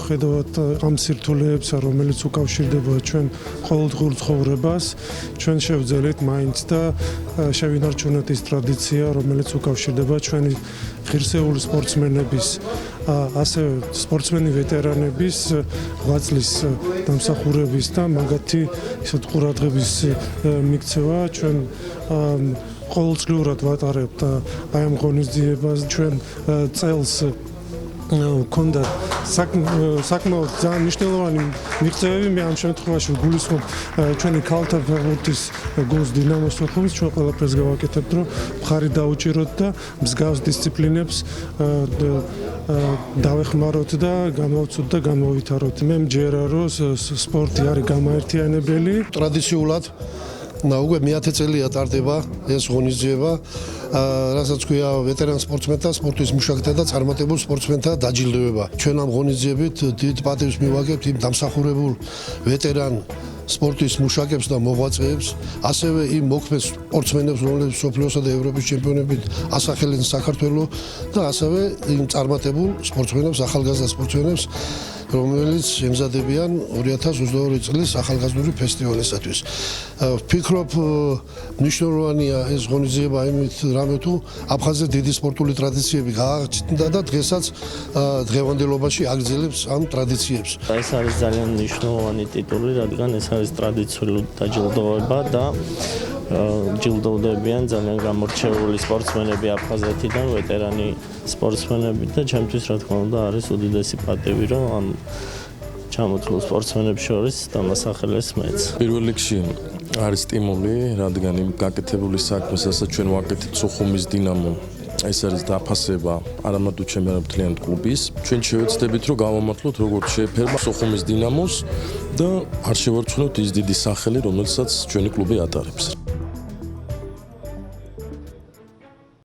მიუხედავად ამ სირთულეებსა, რომელიც უკავშირდება ჩვენ ყოველდღიურ ცხოვრებას, ჩვენ შევძელით მაინც და შევინარჩუნოთ ის ტრადიცია, რომელიც უკავშირდება ჩვენი ღირსეული სპორტსმენების, ასევე სპორტსმენი ვეტერანების ღვაწლის დამსახურების და მაგათი ისეთ ყურადღების მიქცევა ჩვენ ყოველწლიურად ვატარებთ აი ამ ღონისძიებას ჩვენ წელს ქონდა საკმაოდ ძალიან მნიშვნელოვანი მიღწევები მე ამ შემთხვევაში გულისხმობ ჩვენი ქალთა ფეხბურთის გუნდ დინამოს ოთხმოცს ჩვენ ყველაფერს გავაკეთებთ რომ მხარი დაუჭიროთ და მსგავს დისციპლინებს დავეხმაროთ და გამოვცოთ და გამოვითაროთ მე მჯერა რომ სპორტი არის გამაერთიანებელი ტრადიციულად უკვე მე-10 წელია ტარდება ეს ღონისძიება რასაც ქვია ვეტერან სპორტსმენთა, სპორტის მუშაკთა და წარმატებულ სპორტსმენთა დაჯილდოება. ჩვენ ამ ღონისძიებით დიდ პატივს მივაგებთ იმ დამსახურებულ ვეტერან სპორტის მუშაკებს და მოღვაწეებს, ასევე იმ მოქმედ სპორტსმენებს, რომლებიც მსოფლიოსა და ევროპის ჩემპიონებით ასახელებენ საქართველოს და ასევე იმ წარმატებულ სპორტსმენებს, ახალგაზრდა სპორტსმენებს, რომელიც ემზადებიან 2022 წლის ახალგაზრდული ფესტივალისათვის. ვფიქრობ, მნიშვნელოვანია ეს ღონისძიება იმით რამე თუ აფხაზეთზე დიდი სპორტული ტრადიციები გააჩნდა და დღესაც დღევანდელობაში აგრძელებს ამ ტრადიციებს. ეს არის ძალიან მნიშვნელოვანი ტიტული, რადგან ეს არის ტრადიციული დაჯილდოება და ჯილდოვდებიან ძალიან გამორჩეული სპორტსმენები აფხაზეთიდან, ვეტერანი სპორტსმენები და ჩემთვის რა თქმა უნდა არის უდიდესი პატივი, რომ ამ ჩამოთვლილ სპორტსმენებს შორის დამასახელეს მეც. პირველ რიგში არის სტიმული, რადგან იმ გაკეთებული საქმეს, რასაც ჩვენ ვაკეთებთ სოხუმის დინამო, ეს არის დაფასება არამარტო ჩემპიონატ კლუბის. ჩვენ შევეცდებით, რომ გავამართლოთ როგორც შეეფერება სოხუმის დინამოს და არ შევარცვლოთ ის დიდი სახელი, რომელსაც ჩვენი კლუბი ატარებს.